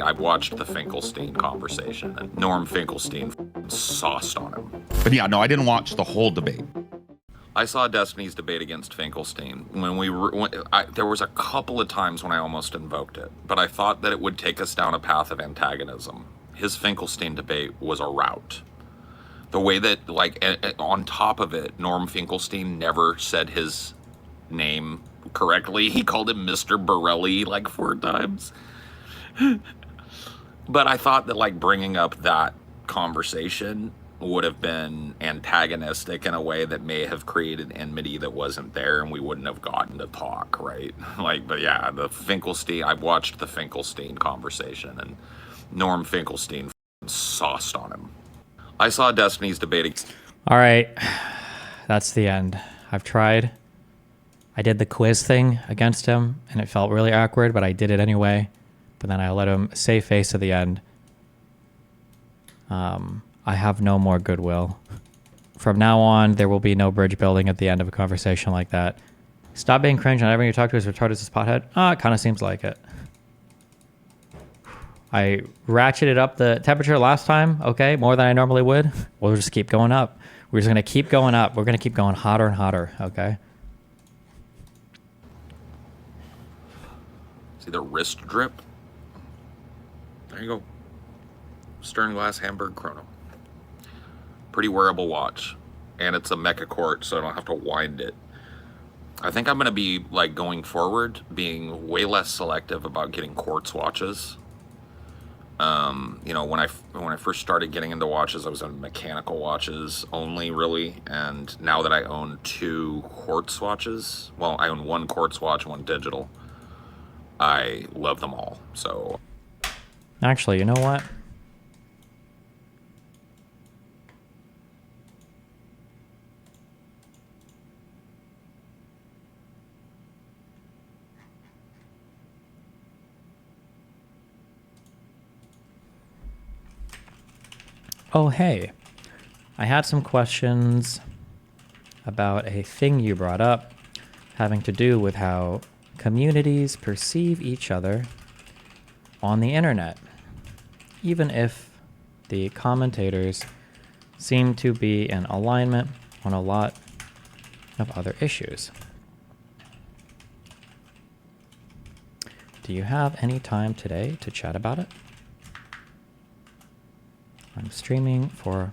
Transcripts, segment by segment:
I watched the Finkelstein conversation, and Norm Finklestein sauced on him. But yeah, no, I didn't watch the whole debate. I saw Destiny's debate against Finkelstein there was a couple of times when I almost invoked it, but I thought that it would take us down a path of antagonism. His Finkelstein debate was a rout. The way that, like, on top of it, Norm Finkelstein never said his name correctly. He called him Mr. Borelli like 4 times. But I thought that, like, bringing up that conversation would have been antagonistic in a way that may have created enmity that wasn't there, and we wouldn't have gotten to talk, right? Like, but yeah, I watched the Finkelstein conversation, and Norm Finkelstein sauced on him. I saw Destiny's debate. All right, that's the end. I've tried. I did the quiz thing against him, and it felt really awkward, but I did it anyway. But then I let him save face at the end. I have no more goodwill. From now on, there will be no bridge building at the end of a conversation like that. Stop being cringe and everyone you talk to is retarded as a pothead. It kind of seems like it. I ratcheted up the temperature last time, okay, more than I normally would. We'll just keep going up. We're just going to keep going up. We're going to keep going hotter and hotter, okay? See the wrist drip? There you go. Stern Glass Hamburg Chrono. Pretty wearable watch. And it's a mecha quart, so I don't have to wind it. I think I'm going to be, like, going forward, being way less selective about getting quartz watches. You know, when I first started getting into watches, I was on mechanical watches only, really. And now that I own 2 quartz watches, well, I own 1 quartz watch, 1 digital. I love them all. So, actually, you know what? Oh, hey, I had some questions about a thing you brought up having to do with how communities perceive each other on the internet, even if the commentators seem to be in alignment on a lot of other issues. Do you have any time today to chat about it? I'm streaming for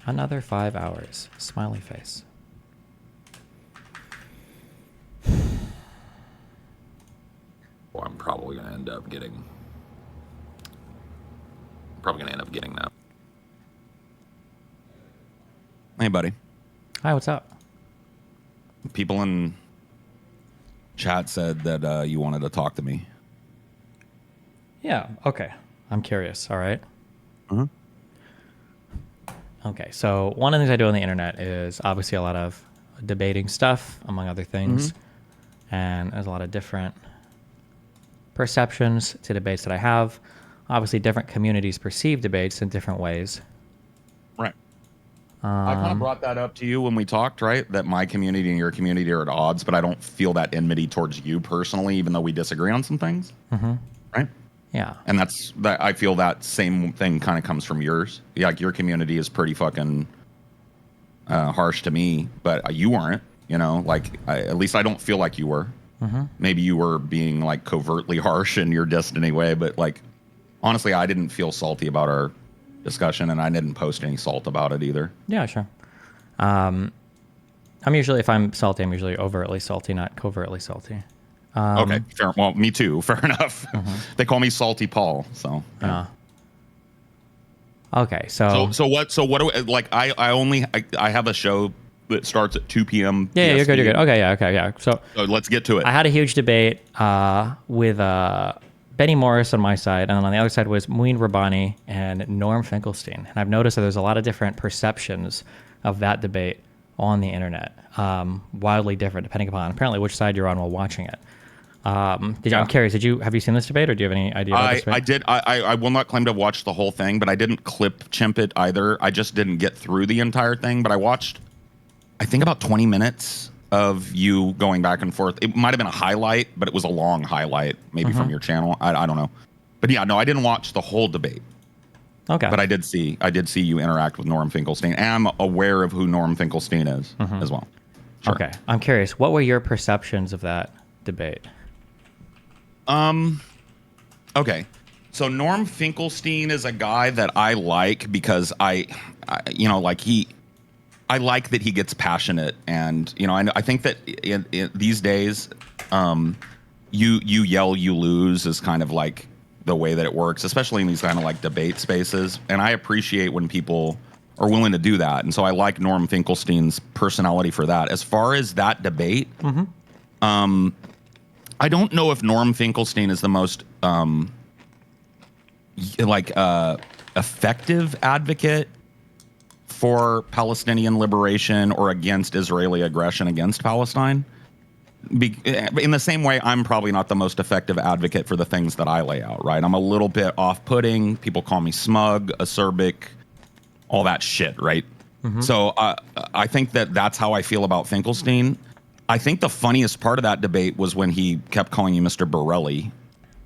another 5 hours. Smiley face. well, I'm probably going to end up getting that. Hey, buddy. Hi, what's up? People in chat said that you wanted to talk to me. Yeah, okay. I'm curious, all right? Okay, so one of the things I do on the internet is obviously a lot of debating stuff, among other things. And there's a lot of different perceptions to debates that I have. Obviously, different communities perceive debates in different ways. Right. I kind of brought that up to you when we talked, right? That my community and your community are at odds, but I don't feel that enmity towards you personally, even though we disagree on some things. Right? Yeah. And I feel that same thing kind of comes from yours. Yeah, like your community is pretty fucking harsh to me, but you weren't, you know, like at least I don't feel like you were. Maybe you were being like covertly harsh in your Destiny way, but like honestly, I didn't feel salty about our discussion, and I didn't post any salt about it either. Yeah, sure. I'm usually, if I'm salty, I'm usually overtly salty, not covertly salty. Okay, fair. Well, me too. Fair enough. They call me Salty Paul. So. Yeah. Okay, so what do I have a show that starts at 2 p.m. Yeah, you're good. Okay, yeah. So let's get to it. I had a huge debate with Benny Morris on my side, and on the other side was Muin Rabbani and Norm Finklestein. And I've noticed that there's a lot of different perceptions of that debate on the internet, wildly different depending upon apparently which side you're on while watching it. I'm curious. Have you seen this debate, or do you have any idea about this debate? I did. I will not claim to have watched the whole thing, but I didn't chimp it either. I just didn't get through the entire thing, but I watched, I think, about 20 minutes of you going back and forth. It might have been a highlight, but it was a long highlight, maybe from your channel. I don't know. But yeah, no, I didn't watch the whole debate. Okay. But I did see you interact with Norm Finklestein, and I'm aware of who Norm Finklestein is as well. Sure. Okay. I'm curious, what were your perceptions of that debate? Okay. So Norm Finkelstein is a guy that I like because I like that he gets passionate, and I think that in these days, you yell, you lose is kind of like the way that it works, especially in these kind of like debate spaces. And I appreciate when people are willing to do that, and so I like Norm Finkelstein's personality for that. As far as that debate, I don't know if Norm Finkelstein is the most effective advocate for Palestinian liberation or against Israeli aggression against Palestine. In the same way, I'm probably not the most effective advocate for the things that I lay out, right? I'm a little bit off-putting. People call me smug, acerbic, all that shit, right? So I think that that's how I feel about Finkelstein. I think the funniest part of that debate was when he kept calling you Mr. Borelli.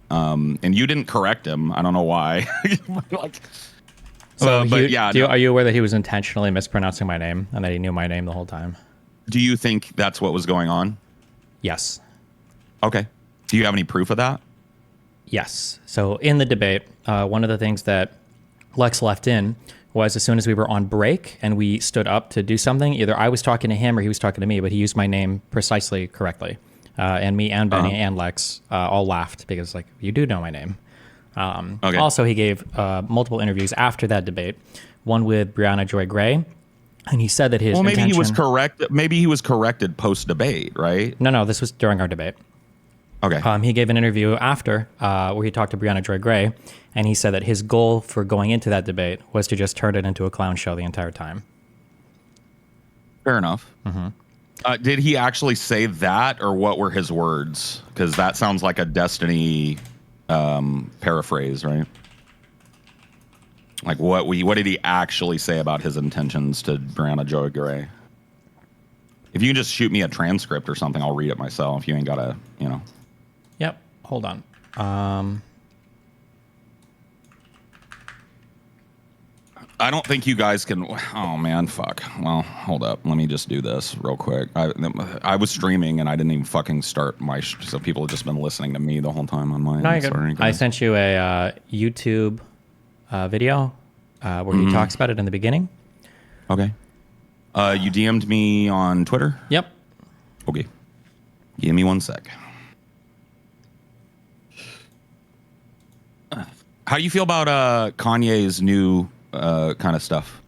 And you didn't correct him. I don't know why. Are you aware that he was intentionally mispronouncing my name and that he knew my name the whole time? Do you think that's what was going on? Yes. Okay. Do you have any proof of that? Yes. So in the debate, one of the things that Lex left in was as soon as we were on break and we stood up to do something, either I was talking to him or he was talking to me, but he used my name precisely correctly. And me and Benny and Lex all laughed because, like, you do know my name. Okay. Also, he gave multiple interviews after that debate, one with Brianna Joy Gray, and he said that his maybe he was correct. Maybe he was corrected post debate, right? No, this was during our debate. Okay. He gave an interview after where he talked to Brianna Joy Gray, and he said that his goal for going into that debate was to just turn it into a clown show the entire time. Fair enough. Did he actually say that, or what were his words? Because that sounds like a Destiny paraphrase, right? Like, what did he actually say about his intentions to Brianna Joy Gray? If you can just shoot me a transcript or something, I'll read it myself. You ain't gotta, Yep. Hold on. I don't think you guys can. Oh man, fuck. Well, hold up. Let me just do this real quick. I was streaming and I didn't even fucking start so people have just been listening to me the whole time on my. Sorry, I sent you a YouTube video where he talks about it in the beginning. Okay. You DM'd me on Twitter? Yep. Okay. Give me 1 sec. How do you feel about Kanye's new kind of stuff?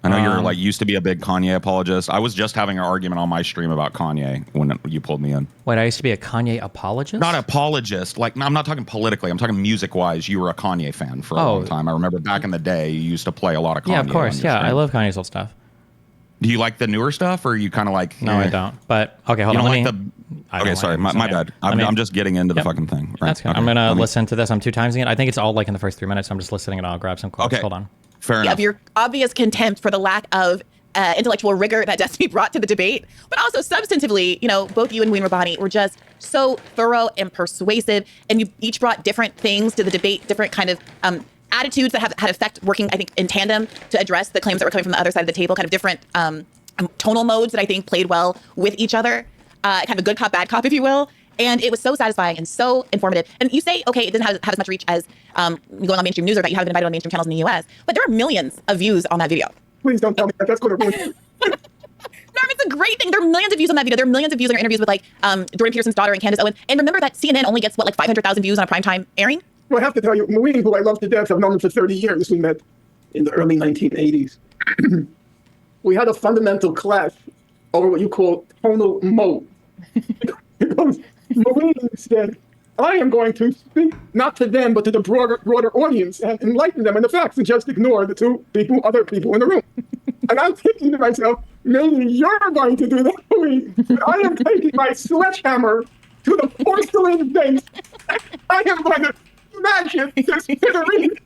I know you're used to be a big Kanye apologist. I was just having an argument on my stream about Kanye when you pulled me in. Wait, I used to be a Kanye apologist? Not apologist. Like, I'm not talking politically. I'm talking music-wise. You were a Kanye fan for a long time. I remember back in the day, you used to play a lot of Kanye. Yeah, of course. Yeah, I love Kanye's old stuff. Do you like the newer stuff, or are you kind of like... No, I don't. But, okay, hold on. Okay, sorry. My bad. I'm just getting into the fucking thing. Right. That's good. Okay. I'm going to listen to this. I'm 2-timing it. I think it's all like in the first 3 minutes. I'm just listening and I'll grab some quotes. Okay. Hold on. Fair enough. Of your obvious contempt for the lack of intellectual rigor that Destiny brought to the debate, but also substantively, both you and Wayne Rabani were just so thorough and persuasive, and you each brought different things to the debate, different kind of attitudes that have had effect working, I think, in tandem to address the claims that were coming from the other side of the table, kind of different tonal modes that I think played well with each other, kind of a good cop, bad cop, if you will. And it was so satisfying and so informative. And you say, okay, it doesn't have as much reach as going on mainstream news, or that you haven't been invited on mainstream channels in the US, but there are millions of views on that video. Please don't tell me that. That's going to ruin it. Norm, it's a great thing. There are millions of views on that video. There are millions of views on your interviews with Jordan Peterson's daughter and Candace Owen. And remember that CNN only gets 500,000 views on a primetime airing? Well, I have to tell you, Maureen, who I love to death, I've known him for 30 years. We met in the early 1980s. We had a fundamental clash over what you call tonal mode. Because Maureen said, I am going to speak not to them, but to the broader audience and enlighten them in the facts and just ignore the other people in the room. And I'm thinking to myself, maybe you're going to do that, Maureen. I am taking my sledgehammer to the porcelain vase. I am going to smash it to smithereens.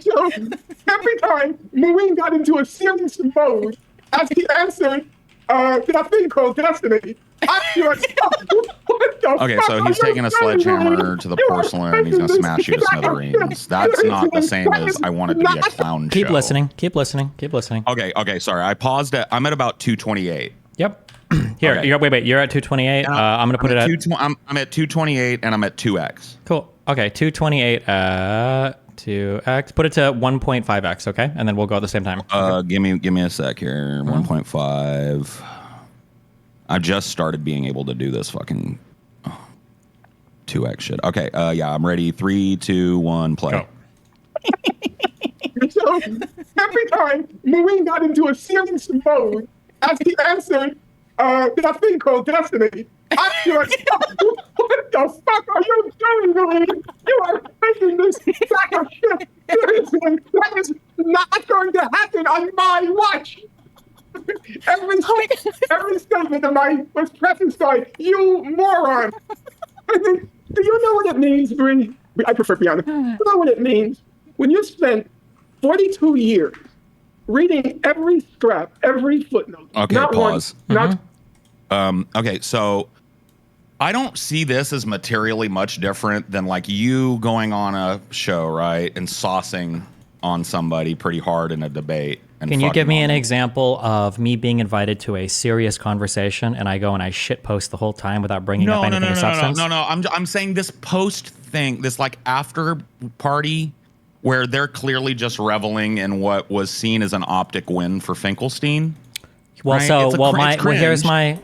So every time Maureen got into a serious mode, as he answered that thing called Destiny, I was Okay, so he's taking a sledgehammer to the porcelain and he's gonna smash you to smithereens. That's not the same as I want it to be a clown show. Keep listening. Keep listening. Keep listening. Okay, sorry. I paused it. I'm at about 228. Yep. Here, Okay. wait. You're at 228. I'm gonna put it at. I'm at 228 and I'm at 2x. Cool. Okay, 228 2x. Put it to 1.5x. Okay, and then we'll go at the same time. Give me a sec here. 1.5. I just started being able to do this fucking 2x shit. Okay. Yeah, I'm ready. 3, 2, 1, play. Go. So every time Maureen got into a serious mode, as he answered that thing called destiny, I'm like, what the fuck are you doing, Maureen? You are making this sack of shit. Seriously, that is not going to happen on my watch. Every statement of mine was prefaced by, you moron. I mean, do you know what it means, Bree? I prefer Brianna. Do you know what it means when you spent 42 years reading every scrap, every footnote? Okay, not pause. One, not Okay, so I don't see this as materially much different than like you going on a show, right, and saucing on somebody pretty hard in a debate. And Can you give me an fucking example of me being invited to a serious conversation and I go and I shit post the whole time without bringing up anything of substance? No. I'm saying this post thing, this like after party where they're clearly just reveling in what was seen as an optic win for Finkelstein. Well, right? so It's here's cringe. my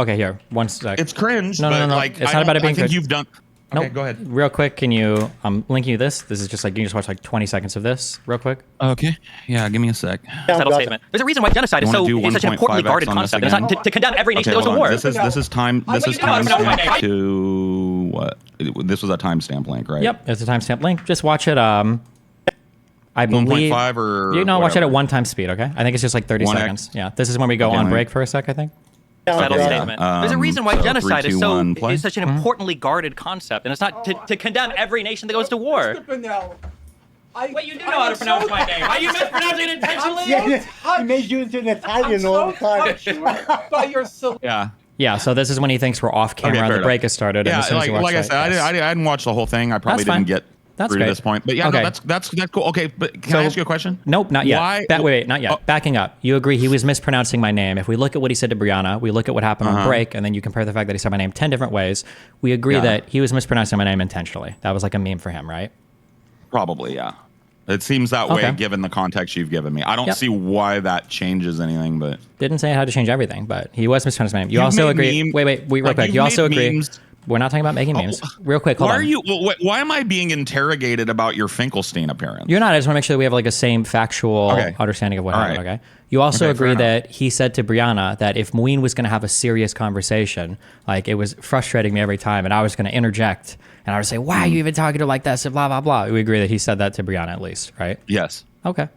okay, here, one sec. It's cringe. No. Like, It's not about it being I think cringe. you've done. Okay, Nope. go ahead. Real quick, can you? I'm linking you this. This is just like you can just watch like 20 seconds of this, real quick. Okay. Yeah, give me a sec. Subtle statement. There's a reason why genocide is You wanna do such an importantly 1.5x guarded on this concept. It's not again? to condemn every nation Okay, that goes hold to on. war. This is time. This is you know, timestamp to what? This was a timestamp link, right? Yep, it's a timestamp link. Just watch it. I believe 1.5 or you know, watch it whatever. at one time speed. Okay, I think it's just like 30 1x. seconds. Yeah, this is when we go on wait. break for a sec. I think. Subtle Yeah. statement. There's a reason why So genocide 3, 2, is so 1, play. is such an importantly guarded concept, and it's not to condemn every nation that goes to war. Wait, you do know how to pronounce my name. Are you mispronouncing it intentionally? He made you into an Italian all the time. But you're so Yeah. So this is when he thinks we're off camera Okay, and fair the break has started. And Yeah, as soon as you watch like I that, said, yes. I didn't watch the whole thing. I probably That's fine. didn't get That's through great. to this point. But yeah, Okay. no, that's cool. Okay, but can I So- ask you a question? Nope, not yet. Why? Wait, not yet. Oh. Backing up. You agree he was mispronouncing my name. If we look at what he said to Brianna, we look at what happened on break, and then you compare the fact that he said my name 10 different ways, we agree Yeah. that he was mispronouncing my name intentionally. That was like a meme for him, right? Probably, yeah. It seems that Okay. way given the context you've given me. I don't Yep. see why that changes anything, but Didn't say it had to change everything, but he was mispronouncing my name. You You've also made agree. meme- Wait, real like, quick. you've You also made agree. memes- We're not talking about making memes. Real quick, hold why on. are you? Why am I being interrogated about your Finkelstein appearance? You're not. I just want to make sure that we have like a same factual Okay. understanding of what All happened. right. Okay. You also Okay, agree fair enough. that he said to Brianna that if Moeen was going to have a serious conversation, like it was frustrating me every time, and I was going to interject and I would say, "Why are you even talking to her like this?" and blah blah blah. We agree that he said that to Brianna at least, right? Yes. Okay.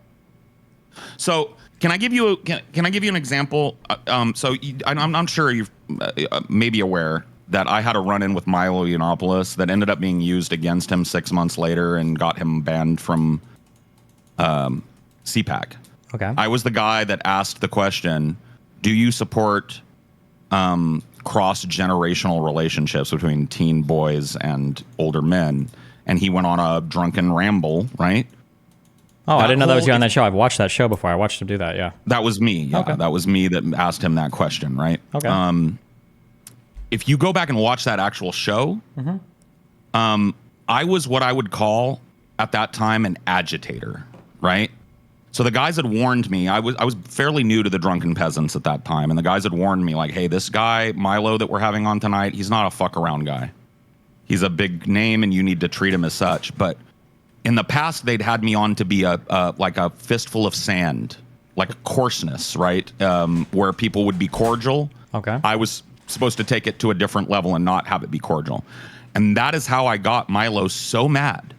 So can I give you can I give you an example? I'm sure you've maybe aware that I had a run-in with Milo Yiannopoulos that ended up being used against him 6 months later and got him banned from CPAC. Okay. I was the guy that asked the question, do you support cross-generational relationships between teen boys and older men? And he went on a drunken ramble, right? Oh, I that didn't know that was whole- you on that show. I've watched that show before. I watched him do that. Yeah. That was me. Yeah, Okay. that was me that asked him that question, right? Okay. If you go back and watch that actual show, I was what I would call at that time an agitator, right? So the guys had warned me. I was fairly new to the Drunken Peasants at that time, and the guys had warned me like, "Hey, this guy Milo that we're having on tonight, he's not a fuck around guy. He's a big name, and you need to treat him as such." But in the past, they'd had me on to be like a fistful of sand, like a coarseness, right? Where people would be cordial. Okay. I was supposed to take it to a different level and not have it be cordial. And that is how I got Milo so mad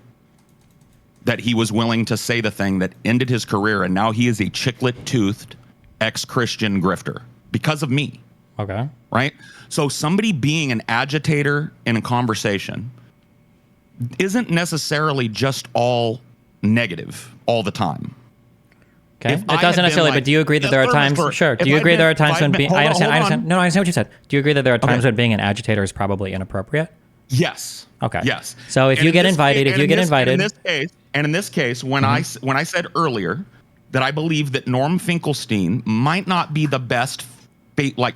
that he was willing to say the thing that ended his career. And now he is a chiclet-toothed ex-Christian grifter because of me, Okay. right? So somebody being an agitator in a conversation isn't necessarily just all negative all the time. Okay. If It I had doesn't been necessarily, like- but do you agree that Yeah, there are service times? for- Sure. if Do you I've agree been- there are times if when I've being? been- I hold on, understand. I hold on. understand. No, I understand what you said. Do you agree that there are times Okay. when being an agitator is probably inappropriate? Yes. Okay. Yes. So if And you in get this invited, case- if you get invited, in this case, when I said earlier that I believe that Norm Finkelstein might not be the best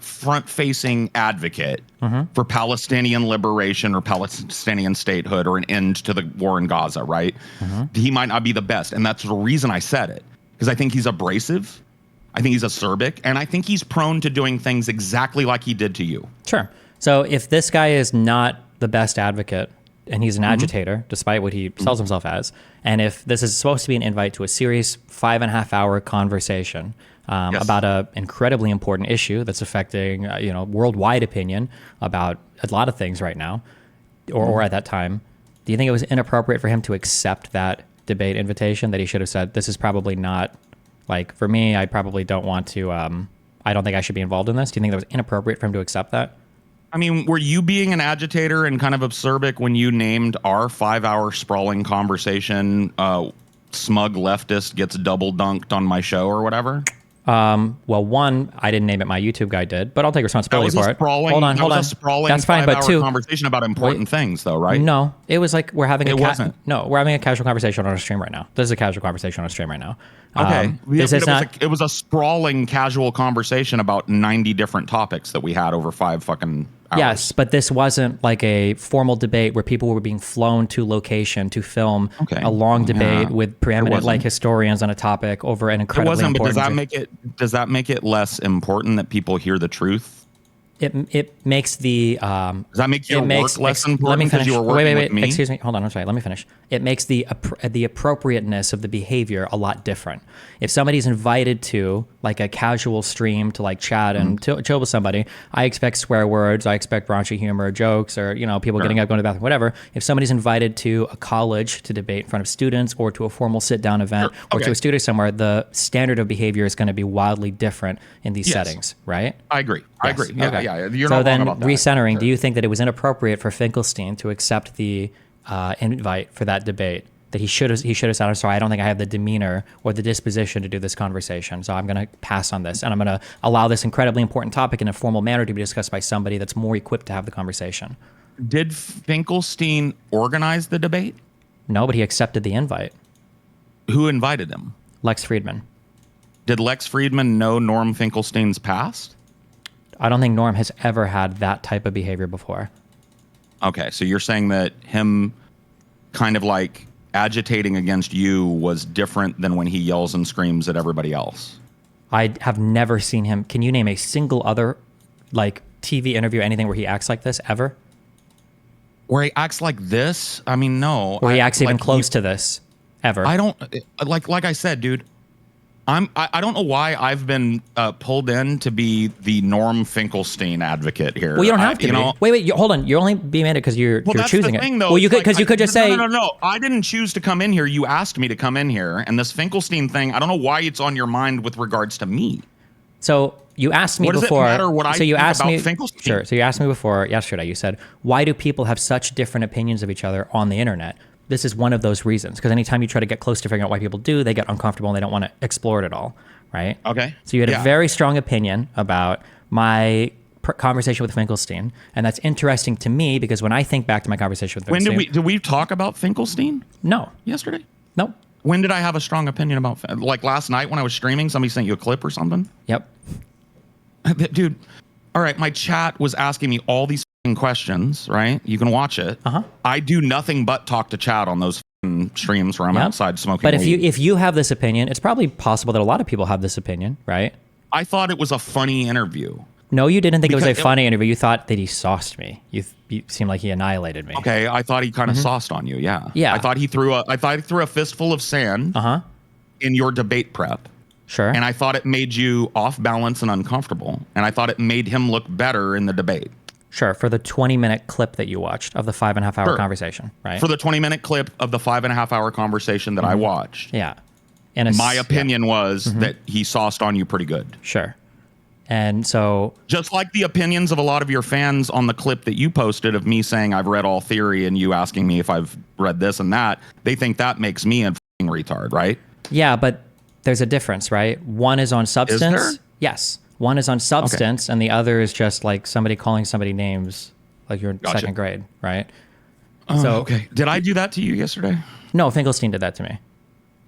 front-facing advocate for Palestinian liberation or Palestinian statehood or an end to the war in Gaza, right? He might not be the best, and that's the reason I said it, because I think he's abrasive, I think he's acerbic, and I think he's prone to doing things exactly like he did to you. sure. So if this guy is not the best advocate and he's an agitator, despite what he sells himself as, and if this is supposed to be an invite to a serious 5.5-hour conversation Yes. about a incredibly important issue that's affecting worldwide opinion about a lot of things right now, or at that time, do you think it was inappropriate for him to accept that debate invitation? That he should have said, "This is probably not like for me. I probably don't want to. I don't think I should be involved in this." Do you think that was inappropriate for him to accept that? I mean, were you being an agitator and kind of acerbic when you named our 5-hour sprawling conversation, smug leftist gets double dunked on my show or whatever? Well, one, I didn't name it. My YouTube guy did, but I'll take responsibility for it. Hold Hold on. A sprawling That's fine, but 5-hour two, conversation about important things, though, right? no, it was like we're having It wasn't. we're having a casual conversation on a stream right now. This is a casual conversation on a stream right now. Okay. This is not. It was a sprawling, casual conversation about 90 different topics that we had over 5 fucking hours. Yes, but this wasn't like a formal debate where people were being flown to location to film Okay. a long debate Yeah. with preeminent wasn't. historians on a topic over an It incredibly wasn't, but important. does that make it less important that people hear the truth? It makes the Does that make your it makes work less let me important because finish. you were working wait, with me? Excuse me. Hold on. I'm sorry. Let me finish. It makes the appropriateness of the behavior a lot different. If somebody's invited to like a casual stream to like chat and chill with somebody, I expect swear words. I expect raunchy humor, jokes, or people getting up, going to the bathroom, whatever. If somebody's invited to a college to debate in front of students, or to a formal sit-down event, or to a studio somewhere, the standard of behavior is going to be wildly different in these settings, right? I agree. I agree. Yeah, Okay. yeah. You're so not then, wrong about that. recentering, Sure. do you think that it was inappropriate for Finkelstein to accept the invite for that debate? That he should have said, "I'm sorry, I don't think I have the demeanor or the disposition to do this conversation, so I'm going to pass on this, and I'm going to allow this incredibly important topic in a formal manner to be discussed by somebody that's more equipped to have the conversation." Did Finkelstein organize the debate? No, but he accepted the invite. Who invited him? Lex Friedman. Did Lex Friedman know Norm Finkelstein's past? I don't think Norm has ever had that type of behavior before. Okay, so you're saying that him kind of like agitating against you was different than when he yells and screams at everybody else? I have never seen him. Can you name a single other like TV interview or anything where he acts like this ever? Where he acts like this? I mean, no. Where he acts even like, close to this ever? I don't like I said, dude. I don't know why I've been pulled in to be the Norm Finkelstein advocate here. Well, you don't have to. You be. know, Wait. Hold on. You're only being mad because you're that's choosing the thing, it. though. Well, you could Like, you could just say no. I didn't choose to come in here. You asked me to come in here, and this Finkelstein thing. I don't know why it's on your mind with regards to me. so. You asked me What does it before. matter what I so you think asked about me. Finkelstein? Sure. So you asked me before yesterday. You said, "Why do people have such different opinions of each other on the internet?" This is one of those reasons. Because anytime you try to get close to figuring out why people do, they get uncomfortable and they don't want to explore it at all. Right. Okay. So you had Yeah. a very strong opinion about my conversation with Finkelstein, and that's interesting to me because when I think back to my conversation with When Finkelstein, did we talk about Finkelstein No. yesterday? Nope. When did I have a strong opinion about like last night when I was streaming? Somebody sent you a clip or something? Yep. Dude, all right, my chat was asking me all these questions, right? You can watch it. Uh-huh. I do nothing but talk to chat on those streams where I'm Yep. outside smoking But weed. if you have this opinion, it's probably possible that a lot of people have this opinion, right? I thought it was a funny interview. No, you didn't think it was a Because- funny interview. You thought that he sauced me. You seemed like he annihilated me. Okay, I thought he kind of sauced on you, yeah. Yeah. I thought he threw a fistful of sand Uh-huh. in your debate prep. Sure. And I thought it made you off balance and uncomfortable. And I thought it made him look better in the debate. Sure. For the 20-minute clip that you watched of the 5.5-hour Sure. conversation, right? For the 20-minute clip of the 5.5-hour conversation that I watched, yeah. In a my yeah, opinion was that he sauced on you pretty good. Sure. And so Just like the opinions of a lot of your fans on the clip that you posted of me saying I've read all theory and you asking me if I've read this and that, they think that makes me a f***ing retard, right? yeah, but there's a difference, right? One is on substance. there? Yes. One is on substance, and the other is just like somebody calling somebody names, like you're in Gotcha. second grade, right? So okay, did I do that to you yesterday? No, Finkelstein did that to me.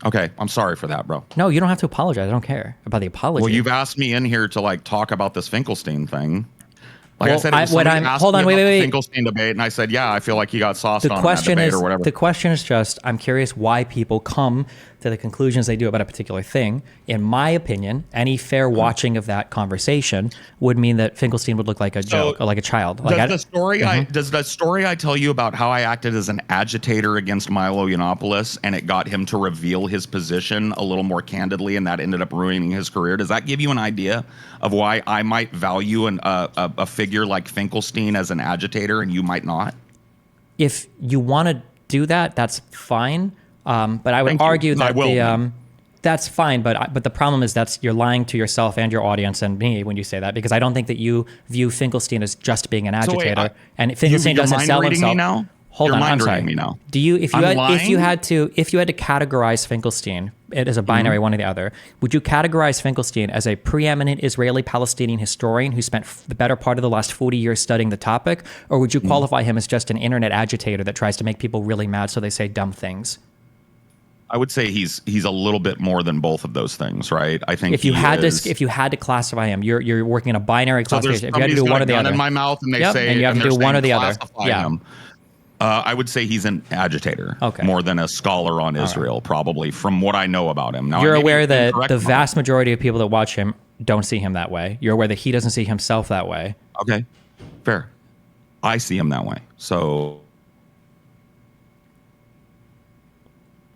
Okay, I'm sorry for that, bro. No, you don't have to apologize. I don't care about the apology. Well, you've asked me in here to like talk about this Finkelstein thing. Like Well, I said, it was what somebody I'm- asked hold me on, about wait, the wait. Finkelstein debate, and I said, yeah, I feel like he got sauced the on that question debate is or whatever. the question is just I'm curious why people come to the conclusions they do about a particular thing. In my opinion, any fair watching of that conversation would mean that Finkelstein would look like a joke or like a child. Like Does the story I tell you about how I acted as an agitator against Milo Yiannopoulos and it got him to reveal his position a little more candidly, and that ended up ruining his career? Does that give you an idea of why I might value a figure like Finkelstein as an agitator and you might not? If you want to do that, that's fine. But I would Thank you. argue I that will, the man. that's fine. But the problem is you're lying to yourself and your audience and me when you say that, because I don't think that you view Finkelstein as just being an agitator, and Finkelstein you're doesn't mind sell reading himself. me now? Hold You're on, I'm mind sorry. reading me now. Do you if you I'm had, if you lying? had to categorize Finkelstein as a binary, one or the other, would you categorize Finkelstein as a preeminent Israeli-Palestinian historian who spent the better part of the last 40 years studying the topic, or would you qualify him as just an internet agitator that tries to make people really mad so they say dumb things? I would say he's a little bit more than both of those things, right? I think If you he had is, to classify him, you're working in a binary so there's classification. If you had to do somebody's one got or the a gun other, in my mouth and they Yep, say and you have to they're do one or saying the other. classify Yeah. him. I would say he's an agitator, Okay. more than a scholar on Israel, probably from what I know about him. Now, you're I may be aware that incorrect the about vast majority of people that watch him don't see him that way. You're aware that he doesn't see himself that way. it. Okay, fair. I see him that way. So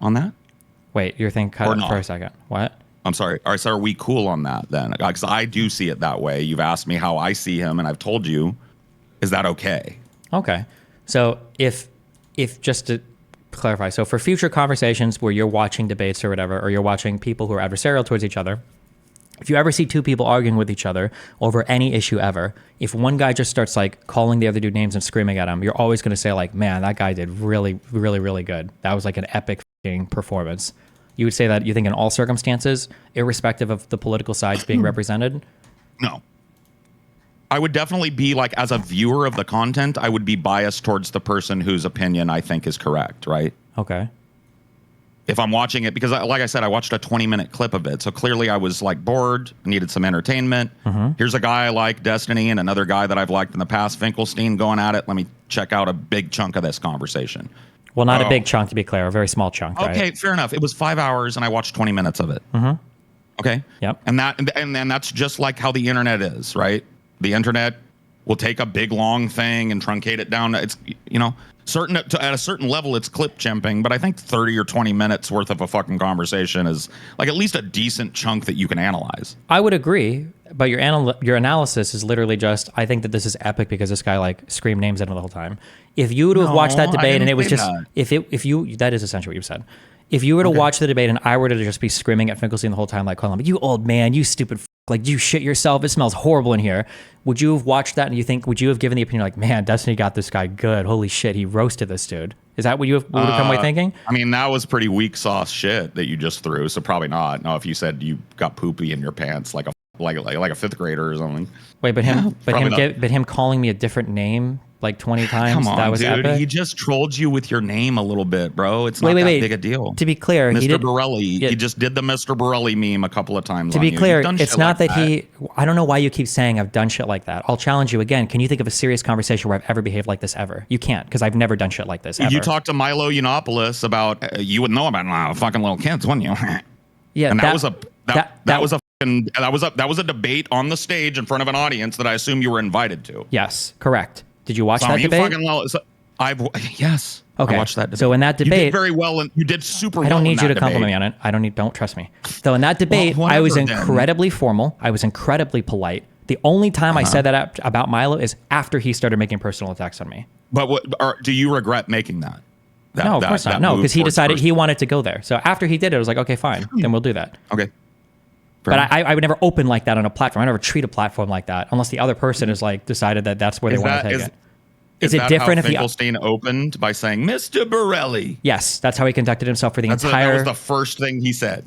on that, Wait, your thing cut Or out not. for a second. What? I'm sorry. All right, so are we cool on that then? Because I do see it that way. You've asked me how I see him, and I've told you. Is that okay? Okay. So if just to clarify, so for future conversations where you're watching debates or whatever, or you're watching people who are adversarial towards each other, if you ever see two people arguing with each other over any issue ever, if one guy just starts like calling the other dude names and screaming at him, you're always going to say like, man, that guy did really, really, really good. That was like an epic f***ing performance. You would say that you think in all circumstances, irrespective of the political sides being represented? No. I would definitely be like, as a viewer of the content, I would be biased towards the person whose opinion I think is correct, right? Okay. If I'm watching it, because like I said, I watched a 20-minute clip of it. So clearly I was like bored, needed some entertainment. Here's a guy I like, Destiny, and another guy that I've liked in the past, Finkelstein, going at it. Let me check out a big chunk of this conversation. Well, not a Oh. big chunk, to be clear, a very small chunk, right? Okay, fair enough. It was 5 hours and I watched 20 minutes of it. Okay. Yep. And that's just like how the internet is, right? The internet will take a big long thing and truncate it down. It's, you know, at a certain level, it's clip jumping, but I think 30 or 20 minutes worth of a fucking conversation is like at least a decent chunk that you can analyze. I would agree, but your analysis is literally just, I think that this is epic because this guy like screamed names at him the whole time. If you would have watched that No, I debate and didn't it was say just, that. if you, that is essentially what you said. If you were to watch the debate and I were to just be screaming at Finkelstein the whole time, like calling him, you old man, you stupid like, you shit yourself, it smells horrible in here. Would you have watched that and would you have given the opinion like, man, Destiny got this guy good. Holy shit, he roasted this dude. Is that what you would have come away thinking? I mean, that was pretty weak sauce shit that you just threw, so probably not. No, if you said you got poopy in your pants like a fifth grader or something. Wait, but him calling me a different name like 20 times, Come on, that was dude. epic? He just trolled you with your name a little bit, bro. It's not that big a deal. To be clear, Mr. he did. Borelli. Yeah. He just did the Mr. Borelli meme a couple of times. To on be you. clear, You've done it's shit not like that I don't know why you keep saying I've done shit like that. I'll challenge you again. Can you think of a serious conversation where I've ever behaved like this ever? You can't, because I've never done shit like this ever. You talked to Milo Yiannopoulos about you would know about fucking little kids, wouldn't you? Yeah, and that was a debate on the stage in front of an audience that I assume you were invited to. Yes, correct. Did you watch So that you debate? Yes. Okay. I watched that debate. So in that you debate, did very well, and you did super well. I don't need in you that to compliment me debate. on it. Don't trust me. So in that debate, I was whatever, then. incredibly formal. I was incredibly polite. The only time I said that about Milo is after he started making personal attacks on me. But do you regret making that? No, of course not. No, because he decided he wanted to go there. So after he did it, I was like, okay, fine, then we'll do that. Okay. But I would never open like that on a platform. I never treat a platform like that unless the other person has like decided that that's where they want to take it. Is it that different how if Finkelstein opened by saying, Mr. Borelli? Yes, that's how he conducted himself for the That entire. was the first thing he said.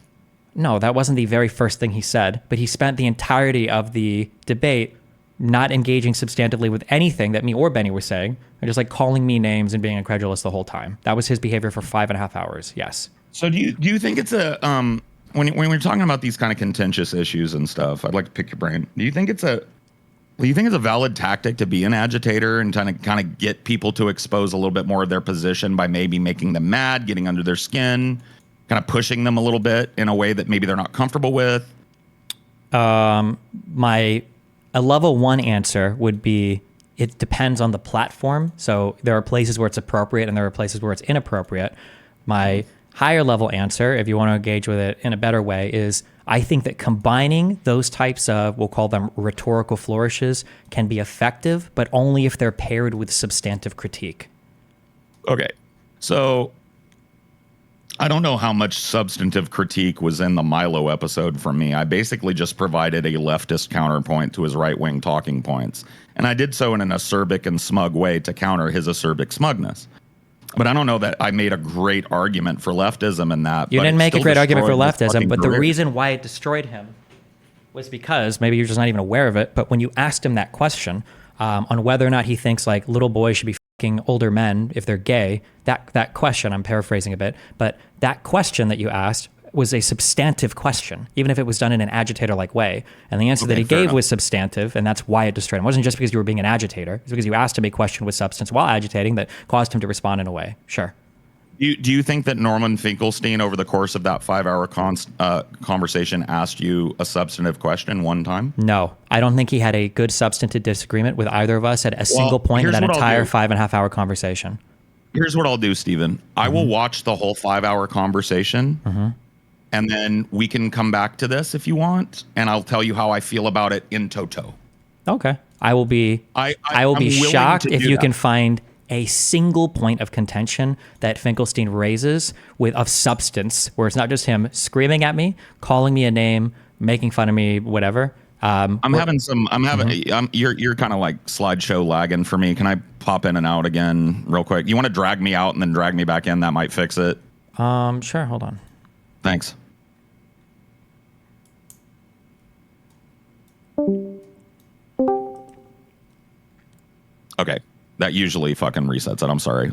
No, that wasn't the very first thing he said, but he spent the entirety of the debate not engaging substantively with anything that me or Benny were saying, and just like calling me names and being incredulous the whole time. That was his behavior for 5.5 hours. Yes. So do you think it's a when we're talking about these kind of contentious issues and stuff, I'd like to pick your brain. Do you think it's a valid tactic to be an agitator and kind of get people to expose a little bit more of their position by maybe making them mad, getting under their skin, kind of pushing them a little bit in a way that maybe they're not comfortable with? A level 1 answer would be it depends on the platform. So there are places where it's appropriate and there are places where it's inappropriate. My higher level answer, if you want to engage with it in a better way, is I think that combining those types of, we'll call them rhetorical flourishes, can be effective, but only if they're paired with substantive critique. Okay. So I don't know how much substantive critique was in the Milo episode from me. I basically just provided a leftist counterpoint to his right-wing talking points. And I did so in an acerbic and smug way to counter his acerbic smugness. But I don't know that I made a great argument for leftism in that. You didn't make a great argument for leftism, but the career. reason why it destroyed him was because, maybe you're just not even aware of it, but when you asked him that question on whether or not he thinks like little boys should be fucking older men if they're gay, that question, I'm paraphrasing a bit, but that question that you asked was a substantive question, even if it was done in an agitator-like way. And the answer that he gave was substantive, and that's why it destroyed him. It wasn't just because you were being an agitator. It's because you asked him a question with substance while agitating that caused him to respond in a way. Sure. Do you think that Norman Finkelstein, over the course of that 5-hour conversation, asked you a substantive question one time? No. I don't think he had a good substantive disagreement with either of us at a single point in that entire 5.5 hour conversation. Here's what I'll do, Stephen. I will watch the whole 5-hour conversation. And then we can come back to this if you want, and I'll tell you how I feel about it in toto. Okay. I will be shocked if you can find a single point of contention that Finkelstein raises of substance, where it's not just him screaming at me, calling me a name, making fun of me, whatever. You're kind of like slideshow lagging for me. Can I pop in and out again real quick? You want to drag me out and then drag me back in? That might fix it. Sure. Hold on. Thanks. Okay. That usually fucking resets it. I'm sorry.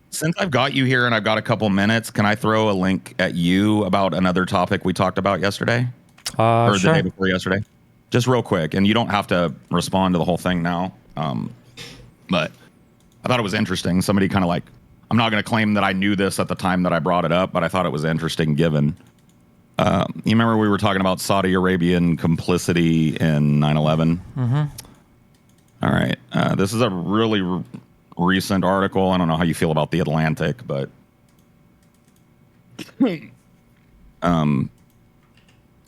Since I've got you here and I've got a couple minutes, can I throw a link at you about another topic we talked about yesterday? Or Sure. the day before yesterday? Just real quick. And you don't have to respond to the whole thing now. But I thought it was interesting. Somebody kind of like, I'm not going to claim that I knew this at the time that I brought it up, but I thought it was interesting given. You remember we were talking about Saudi Arabian complicity in 9/11? All right. This is a really recent article. I don't know how you feel about The Atlantic, but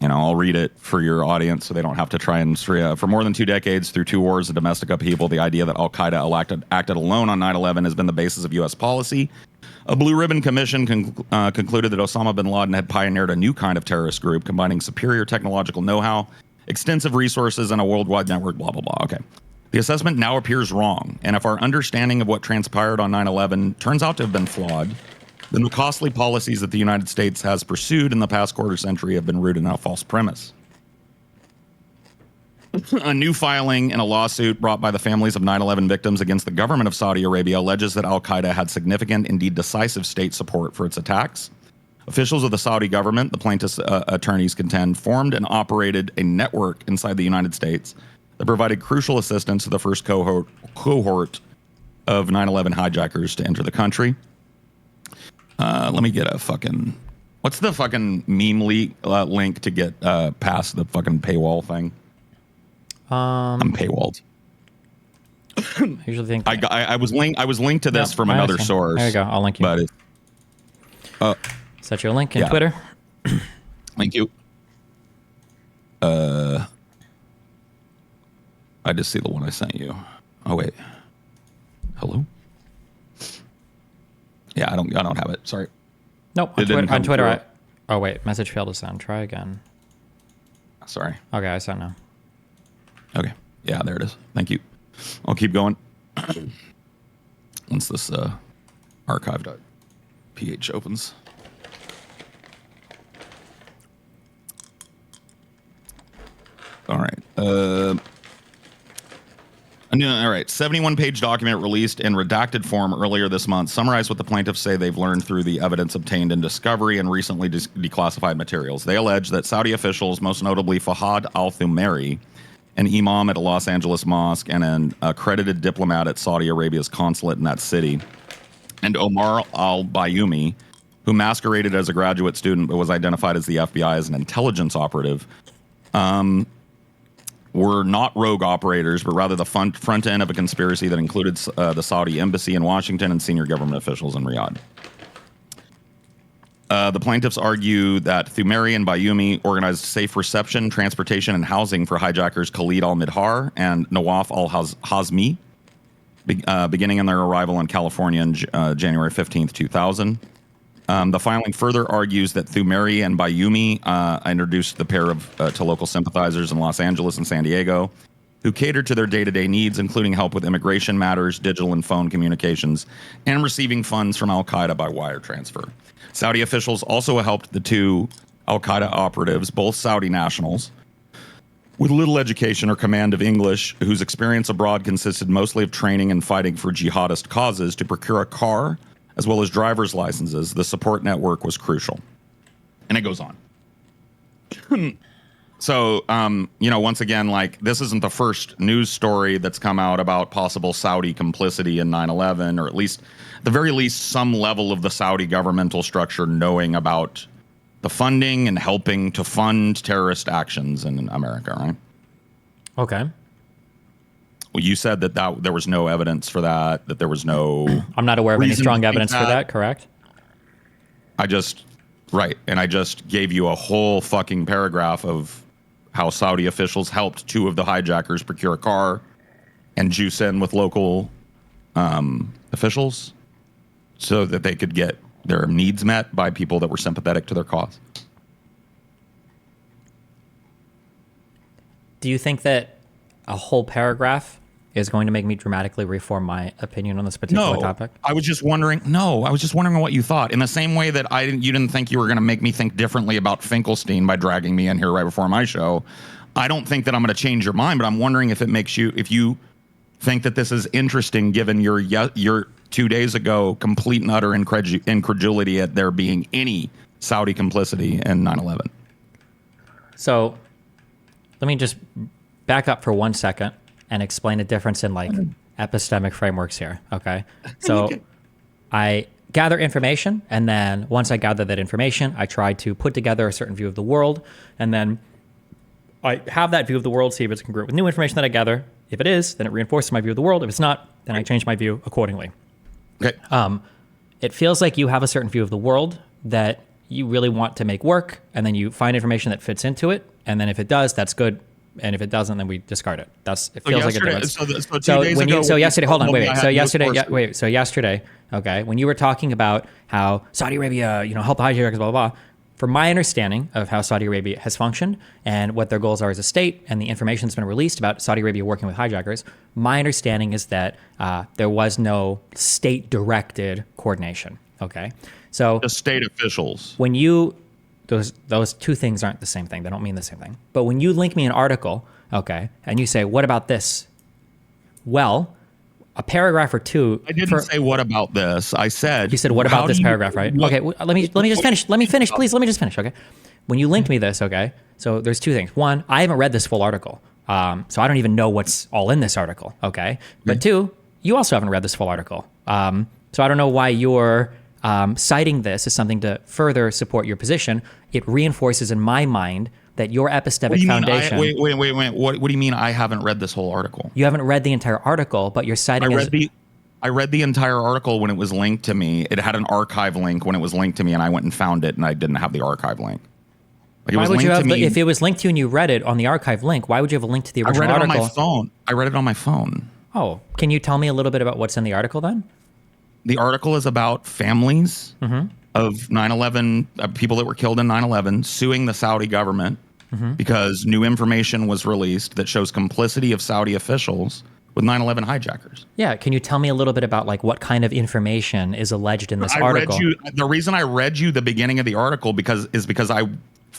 I'll read it for your audience so they don't have to try and for more than 2 decades, through 2 wars of domestic upheaval, the idea that Al-Qaeda acted alone on 9/11 has been the basis of U.S. policy. A Blue Ribbon Commission concluded that Osama bin Laden had pioneered a new kind of terrorist group, combining superior technological know-how, extensive resources, and a worldwide network, blah, blah, blah. Okay. The assessment now appears wrong, and if our understanding of what transpired on 9/11 turns out to have been flawed, then the costly policies that the United States has pursued in the past quarter century have been rooted in a false premise. A new filing in a lawsuit brought by the families of 9/11 victims against the government of Saudi Arabia alleges that Al-Qaeda had significant, indeed decisive, state support for its attacks. Officials of the Saudi government, the plaintiffs' attorneys contend, formed and operated a network inside the United States that provided crucial assistance to the first cohort of 9/11 hijackers to enter the country. Let me get a fucking... What's the fucking meme link to get past the fucking paywall thing? I'm paywalled. I usually think I was linked to this from another source. There you go. I'll link you. But set you a link in Twitter. Thank you. I just see the one I sent you. Oh wait. Hello? Yeah, I don't have it. Sorry. Nope. On Twitter. Oh wait, message failed to send. Try again. Sorry. Okay, I sent now. Okay. Yeah, there it is. Thank you. I'll keep going. Once this archive.ph opens. All right. 71-page document released in redacted form earlier this month summarized what the plaintiffs say they've learned through the evidence obtained in discovery and recently declassified materials. They allege that Saudi officials, most notably Fahad al-Thumairi, an imam at a Los Angeles mosque and an accredited diplomat at Saudi Arabia's consulate in that city, and Omar al-Bayoumi, who masqueraded as a graduate student but was identified as the FBI as an intelligence operative, were not rogue operators, but rather the front end of a conspiracy that included the Saudi embassy in Washington and senior government officials in Riyadh. The plaintiffs argue that Thumairi and Bayoumi organized safe reception, transportation, and housing for hijackers Khalid al-Midhar and Nawaf al-Hazmi, beginning on their arrival in California on January 15th, 2000. The filing further argues that Thumairi and Bayoumi introduced the pair to local sympathizers in Los Angeles and San Diego, who catered to their day-to-day needs, including help with immigration matters, digital and phone communications, and receiving funds from al-Qaeda by wire transfer. Saudi officials also helped the two al-Qaeda operatives, both Saudi nationals, with little education or command of English, whose experience abroad consisted mostly of training and fighting for jihadist causes, to procure a car as well as driver's licenses. The support network was crucial. And it goes on. So, once again, like, this isn't the first news story that's come out about possible Saudi complicity in 9/11, or at least, at the very least, some level of the Saudi governmental structure knowing about the funding and helping to fund terrorist actions in America, right? Okay. Well, you said that there was no evidence for that there was no... I'm not aware of any reason strong to think evidence for that, correct? Right. And I just gave you a whole fucking paragraph of how Saudi officials helped two of the hijackers procure a car and juice in with local officials so that they could get their needs met by people that were sympathetic to their cause. Do you think that a whole paragraph is going to make me dramatically reform my opinion on this particular topic? I was just wondering what you thought. In the same way that you didn't think you were going to make me think differently about Finkelstein by dragging me in here right before my show. I don't think that I'm going to change your mind, but I'm wondering if you think that this is interesting, given your 2 days ago complete and utter incredulity at there being any Saudi complicity in 9/11. So let me just back up for 1 second and explain a difference in like epistemic frameworks here. Okay. So I gather information, and then once I gather that information, I try to put together a certain view of the world, and then I have that view of the world, see if it's congruent with new information that I gather. If it is, then it reinforces my view of the world. If it's not, then I change my view accordingly. Okay. It feels like you have a certain view of the world that you really want to make work, and then you find information that fits into it, and then if it does, that's good. And if it doesn't, then we discard it. It feels like a difference. So yesterday, hold on, wait. So yesterday, okay, when you were talking about how Saudi Arabia, helped hijackers, blah, blah, blah, from my understanding of how Saudi Arabia has functioned and what their goals are as a state, and the information that's been released about Saudi Arabia working with hijackers, my understanding is that there was no state-directed coordination. Okay, so the state officials. When you those two things aren't the same thing. They don't mean the same thing. But when you link me an article, okay, and you say, "What about this?" Well, a paragraph or two. I didn't say what about this. I said you said what about this paragraph, right? Okay, let me just finish. Let me finish, please. Let me just finish. Okay. When you linked me this, okay. So there's two things. One, I haven't read this full article, so I don't even know what's all in this article. Okay. But two, you also haven't read this full article, so I don't know why you're citing this as something to further support your position. It reinforces in my mind that your epistemic foundation. Wait. What do you mean I haven't read this whole article? You haven't read the entire article, but you're citing. I read the entire article when it was linked to me. It had an archive link when it was linked to me, and I went and found it, and I didn't have the archive link. Why would you have? If it was linked to you and you read it on the archive link, why would you have a link to the original article? I read it on my phone. I read it on my phone. Oh, can you tell me a little bit about what's in the article then? The article is about families of 9/11, people that were killed in 9/11, suing the Saudi government because new information was released that shows complicity of Saudi officials with 9/11 hijackers. Yeah, can you tell me a little bit about like what kind of information is alleged in this article? The reason I read you the beginning of the article is because I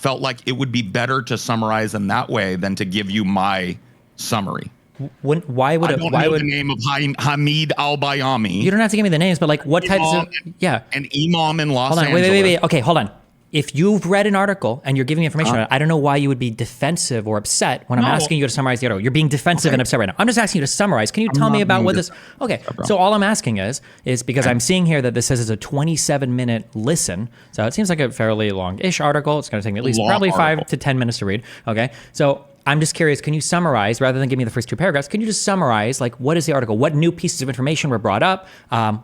felt like it would be better to summarize in that way than to give you my summary. Why would I it? don't Why know would the name of Hamid al-Bayami. you don't have to give me the names, but like what types of an imam in Los Hold on, Angeles. wait. Okay, hold on. If you've read an article and you're giving me information on it, I don't know why you would be defensive or upset when I'm asking you to summarize the article. You're being defensive and upset right now. I'm just asking you to summarize. Can you tell me about what this? Okay, so all I'm asking is because I'm seeing here that this says it's a 27-minute listen. So it seems like a fairly long-ish article. It's going to take me at least probably 5 to 10 minutes to read. Okay, so I'm just curious, can you summarize, rather than give me the first 2 paragraphs, can you just summarize, like, what is the article? What new pieces of information were brought up?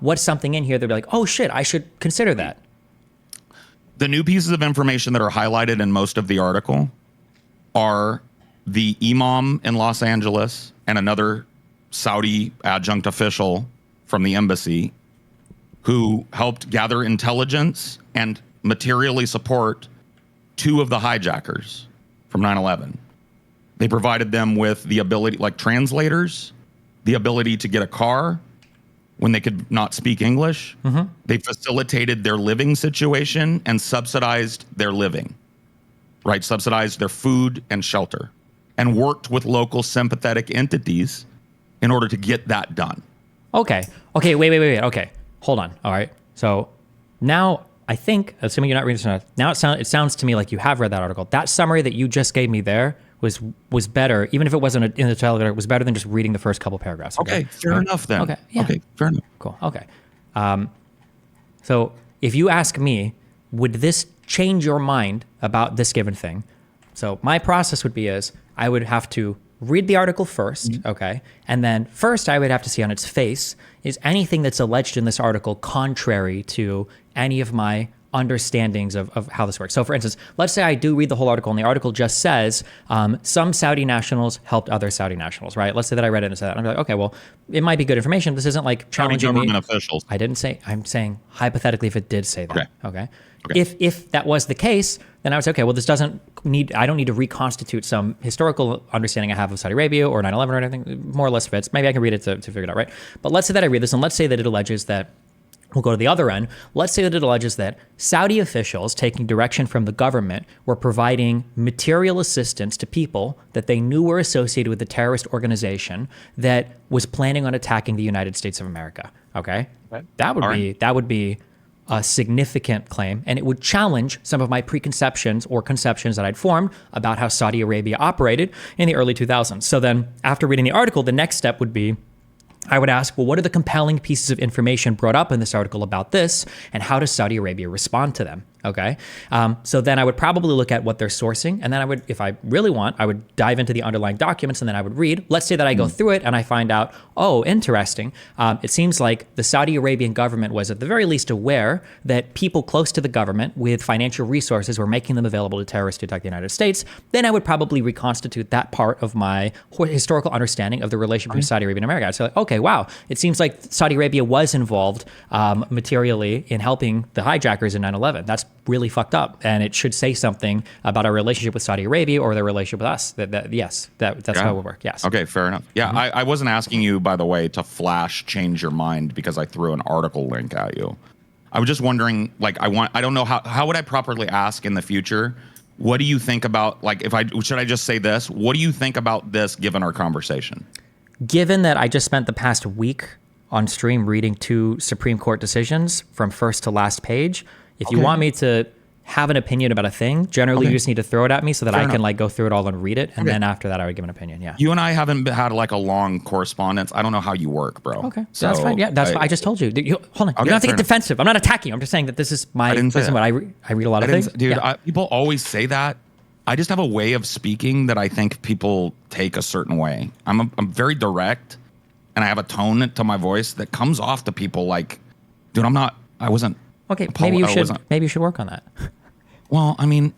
What's something in here that would be like, oh shit, I should consider that? The new pieces of information that are highlighted in most of the article are the imam in Los Angeles and another Saudi adjunct official from the embassy who helped gather intelligence and materially support 2 of the hijackers from 9/11. They provided them with the ability, like translators, the ability to get a car when they could not speak English. Mm-hmm. They facilitated their living situation and subsidized their living, right? Subsidized their food and shelter and worked with local sympathetic entities in order to get that done. Okay, wait. Okay, hold on. All right. So now I think, assuming you're not reading this, now it sounds to me like you have read that article. That summary that you just gave me there was better, even if it wasn't in the title, it was better than just reading the first couple paragraphs. Okay, fair enough then. Okay, yeah. Okay, fair enough. Cool. Okay. So if you ask me, would this change your mind about this given thing? So my process would be I would have to read the article first, okay? And then first I would have to see on its face, is anything that's alleged in this article contrary to any of my understandings of how this works. So for instance, let's say I do read the whole article and the article just says some Saudi nationals helped other Saudi nationals, right? Let's say that I read it and said that. I'm like, okay, well, it might be good information. This isn't like challenging me. Government officials. I didn't say, I'm saying hypothetically if it did say that, okay? Okay. If that was the case, then I would say, okay, well, I don't need to reconstitute some historical understanding I have of Saudi Arabia or 9/11 or anything, more or less fits. Maybe I can read it to figure it out, right? But let's say that I read this and let's say that it alleges that, we'll go to the other end. Let's say that it alleges that Saudi officials taking direction from the government were providing material assistance to people that they knew were associated with the terrorist organization that was planning on attacking the United States of America. Okay? That would be a significant claim, and it would challenge some of my preconceptions or conceptions that I'd formed about how Saudi Arabia operated in the early 2000s. So then after reading the article, the next step would be I would ask, well, what are the compelling pieces of information brought up in this article about this, and how does Saudi Arabia respond to them? Okay. So then I would probably look at what they're sourcing, and then I would, if I really want, I would dive into the underlying documents, and then I would read. Let's say that I go through it and I find out, oh, interesting. It seems like the Saudi Arabian government was at the very least aware that people close to the government with financial resources were making them available to terrorists to attack the United States. Then I would probably reconstitute that part of my historical understanding of the relationship between Saudi Arabia and America. I'd say, like, okay, wow, it seems like Saudi Arabia was involved materially in helping the hijackers in 9/11. That's really fucked up, and it should say something about our relationship with Saudi Arabia or their relationship with us. That's how it would work. Yes. Okay, fair enough. Yeah, I wasn't asking you, by the way, to flash change your mind because I threw an article link at you. I was just wondering, like, I don't know how would I properly ask in the future? What do you think about, like, should I just say this? What do you think about this given our conversation? Given that I just spent the past week on stream reading 2 Supreme Court decisions from first to last page, if you want me to have an opinion about a thing, generally you just need to throw it at me so that I can like go through it all and read it, and then after that I would give an opinion. Yeah. You and I haven't had like a long correspondence. I don't know how you work, bro. Okay, so that's fine. Yeah, that's fine. I just told you. Hold on. You don't have to get defensive. I'm not attacking you. I'm just saying that this is my. I read a lot of things, dude. Yeah. People always say that. I just have a way of speaking that I think people take a certain way. I'm very direct, and I have a tone to my voice that comes off to people like, dude, I wasn't. Okay, maybe you should work on that. Well, I mean,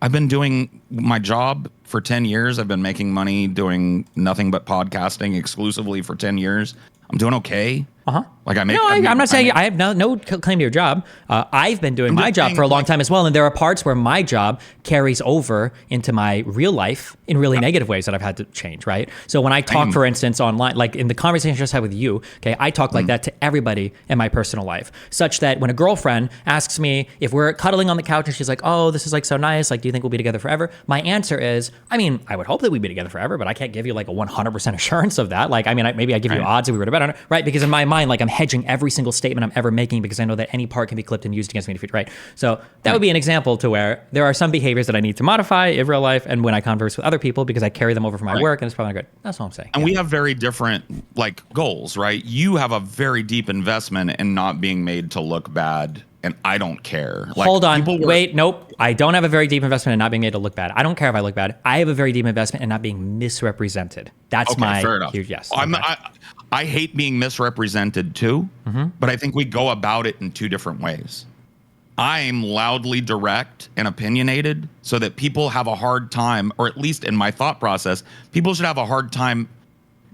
I've been doing my job for 10 years. I've been making money doing nothing but podcasting exclusively for 10 years. I'm doing okay. Like I make. No, I'm not saying I have no claim to your job. I've been doing my job for a long time as well, and there are parts where my job carries over into my real life in really negative ways that I've had to change, right? So when I talk, for instance, online, like in the conversation I just had with you, okay, I talk like that to everybody in my personal life, such that when a girlfriend asks me if we're cuddling on the couch and she's like, oh, this is like so nice, like, do you think we'll be together forever? My answer is, I mean, I would hope that we'd be together forever, but I can't give you like a 100% assurance of that. Like, I mean, maybe I give you odds if we were to bet on it, right? Because in my mind, like I'm hedging every single statement I'm ever making because I know that any part can be clipped and used against me in the future, right? So that would be an example to where there are some behaviors that I need to modify in real life and when I converse with other people because I carry them over from my work and it's probably not good. That's all I'm saying. And we have very different like goals, right? You have a very deep investment in not being made to look bad, and I don't care. Like, hold on, wait, nope. I don't have a very deep investment in not being made to look bad. I don't care if I look bad. I have a very deep investment in not being misrepresented. That's my huge yes. I hate being misrepresented too, but I think we go about it in two different ways. I'm loudly direct and opinionated so that people have a hard time, or at least in my thought process, people should have a hard time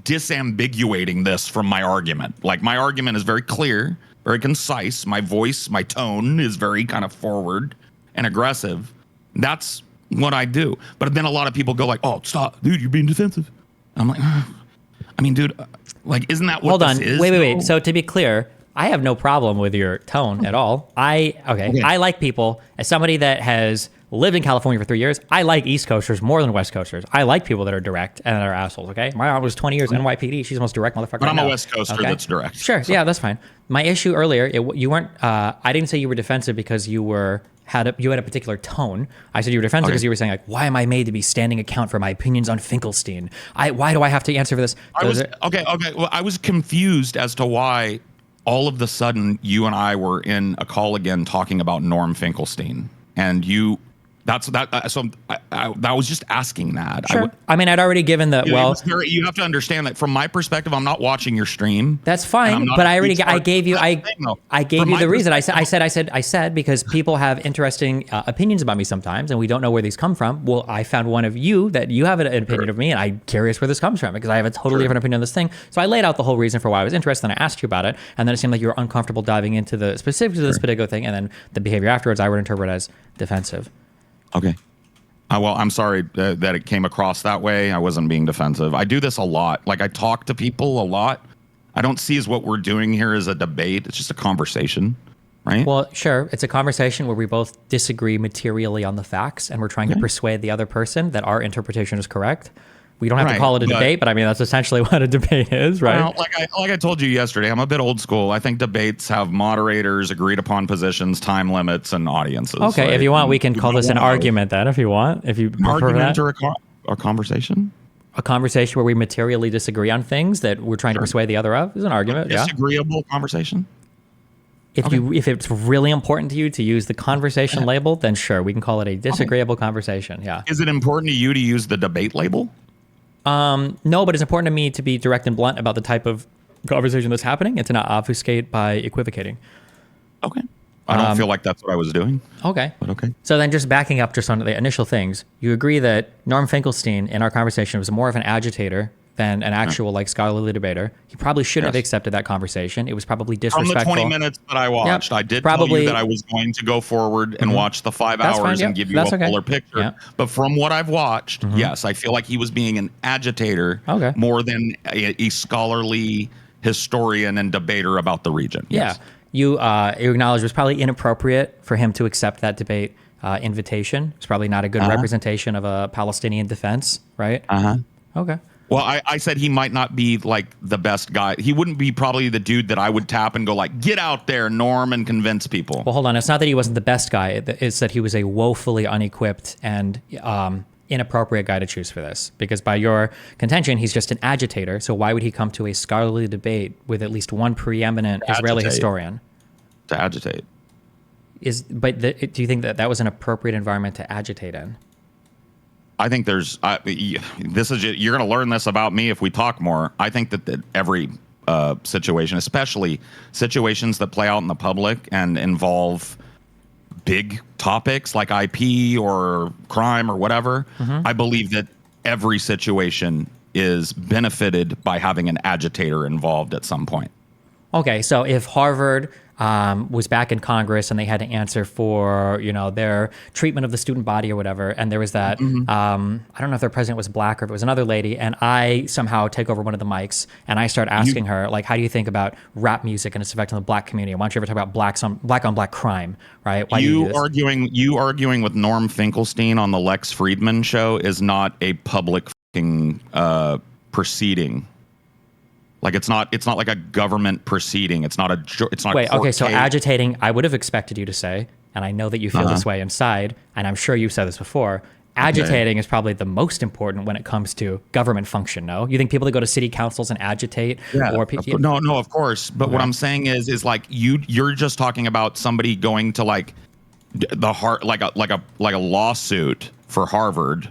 disambiguating this from my argument. Like my argument is very clear, very concise. My voice, my tone is very kind of forward and aggressive. That's what I do. But then a lot of people go like, oh, stop, dude, you're being defensive. I'm like, I mean, dude, like, isn't that what this is? Wait. So to be clear, I have no problem with your tone at all. I like people. As somebody that has lived in California for 3 years, I like East Coasters more than West Coasters. I like people that are direct and that are assholes, okay? My mom was 20 years NYPD. She's the most direct motherfucker But I'm a West Coaster that's direct. Sure, yeah, that's fine. My issue earlier, you weren't, I didn't say you were defensive because you had a particular tone. I said you were defensive because you were saying like, why am I made to be standing account for my opinions on Finkelstein? Why do I have to answer for this? Well, I was confused as to why all of the sudden you and I were in a call again talking about Norm Finkelstein, and you. So I was just asking that. Sure. I mean, I'd already given the you have to understand that from my perspective, I'm not watching your stream. That's fine, but I gave you the reason. I said because people have interesting opinions about me sometimes, and we don't know where these come from. Well, I found one of you that you have an opinion of me, and I'm curious where this comes from because I have a totally different opinion on this thing. So I laid out the whole reason for why I was interested, and I asked you about it, and then it seemed like you were uncomfortable diving into the specifics of this particular thing, and then the behavior afterwards I would interpret as defensive. Okay. Well, I'm sorry that it came across that way. I wasn't being defensive. I do this a lot. Like I talk to people a lot. I don't see as what we're doing here as a debate. It's just a conversation, right? Well, sure. It's a conversation where we both disagree materially on the facts and we're trying to persuade the other person that our interpretation is correct. We don't have to call it a debate, but I mean, that's essentially what a debate is, right? Well, like I told you yesterday, I'm a bit old school. I think debates have moderators, agreed upon positions, time limits, and audiences. Okay, right? If you want, we can call this an argument then, if you want. If you prefer argument that. Or a conversation? A conversation where we materially disagree on things that we're trying to persuade the other of is an argument, disagreeable conversation? If it's really important to you to use the conversation label, then sure, we can call it a disagreeable conversation, yeah. Is it important to you to use the debate label? No, but it's important to me to be direct and blunt about the type of conversation that's happening and to not obfuscate by equivocating. Okay. I don't feel like that's what I was doing. Okay. But okay. So then just backing up just on the initial things, you agree that Norm Finklestein in our conversation was more of an agitator than an actual like scholarly debater. He probably shouldn't have accepted that conversation. It was probably disrespectful. From the 20 minutes that I watched, I did tell you that I was going to go forward and watch the 5 hours and give you a fuller picture. Yeah. But from what I've watched, yes, I feel like he was being an agitator more than a scholarly historian and debater about the region. Yes. Yeah. You acknowledge it was probably inappropriate for him to accept that debate invitation. It's probably not a good representation of a Palestinian defense, right? Okay. Well, I said he might not be like the best guy. He wouldn't be probably the dude that I would tap and go like, get out there, Norm, and convince people. Well, hold on. It's not that he wasn't the best guy. It's that he was a woefully unequipped and inappropriate guy to choose for this. Because by your contention, he's just an agitator. So why would he come to a scholarly debate with at least one preeminent Israeli historian? To agitate. Do you think that was an appropriate environment to agitate in? I think there's you're going to learn this about me if we talk more. I think that every situation, especially situations that play out in the public and involve big topics like IP or crime or whatever, I believe that every situation is benefited by having an agitator involved at some point. Okay, so if Harvard was back in Congress and they had to answer for, you know, their treatment of the student body or whatever, and there was that, I don't know if their president was black or if it was another lady, and I somehow take over one of the mics and I start asking her, like, how do you think about rap music and its effect on the black community? Why don't you ever talk about black on black crime, right? Why do you do this? You arguing with Norm Finkelstein on the Lex Friedman show is not a public fucking proceeding. Like it's not like a government proceeding. It's not Wait, okay, so case. agitating, I would have expected you to say, and I know that you feel this way inside, and I'm sure you've said this before, agitating is probably the most important when it comes to government function, no? You think people that go to city councils and agitate? Yeah, Or no, of course. But what I'm saying is like you're just talking about somebody going to like the heart, like a lawsuit for Harvard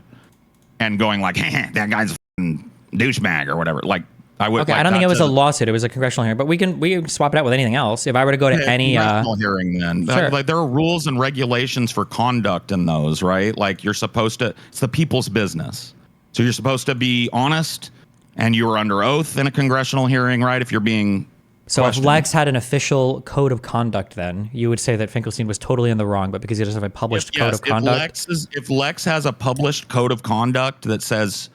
and going like, that guy's a fucking douchebag or whatever. Like, I would. Okay, like I don't think it was a to- lawsuit. It was a congressional hearing, but we can swap it out with anything else. If I were to go to any congressional hearing, then Sure. like there are rules and regulations for conduct in those, right? Like you're supposed to. It's the people's business, so you're supposed to be honest, and you are under oath in a congressional hearing, right? If you're being So questioned. if Lex had an official code of conduct, then you would say that Finkelstein was totally in the wrong, but because he doesn't have a published code of conduct. If Lex has a published code of conduct that says